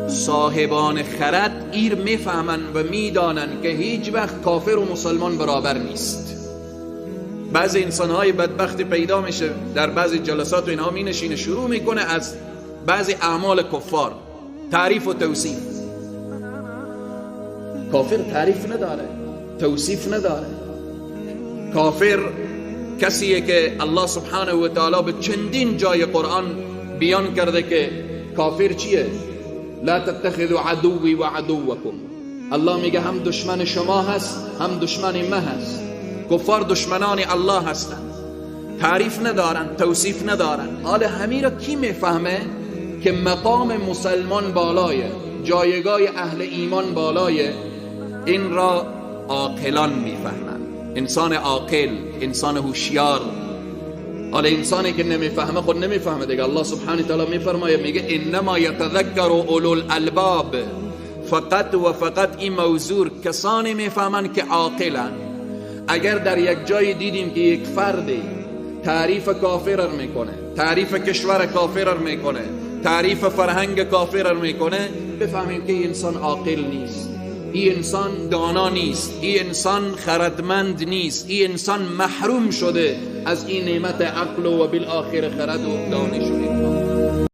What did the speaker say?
صاحبان خرد ایر میفهمن و میدانن که هیچ وقت کافر و مسلمان برابر نیست. بعضی انسانهای بدبخت پیدا میشه در بعضی جلسات و اینها می نشینه شروع میکنه از بعضی اعمال کفار تعریف و توصیف. کافر تعریف نداره، توصیف نداره. کافر کسیه که الله سبحانه و تعالی به چندین جای قرآن بیان کرده که کافر چیه؟ لا تتخذوا عدوی و عدوکم. الله میگه هم دشمن شما هست هم دشمن من هست. کفار دشمنان الله هستن، تعریف ندارن، توصیف ندارن. حالا همین را کی میفهمه؟ که مقام مسلمان بالایه، جایگاه اهل ایمان بالایه. این را عاقلان میفهمن، انسان عاقل، انسان هوشیار. حالا انسانی که نمیفهمه خود نمیفهمه دیگه. الله سبحانه و تعالی میفرماید، میگه انما یتذکر اولو الالباب. فقط و فقط این موضوع کسانی میفهمن که عاقلن. اگر در یک جای دیدیم که یک فردی تعریف کافر را میکنه، تعریف کشور کافر را میکنه، تعریف فرهنگ کافر را میکنه، بفهمیم که این انسان عاقل نیست، این انسان دانا نیست، این انسان خردمند نیست، این انسان محروم شده از این نعمت عقل و بالآخر خرد و دانش.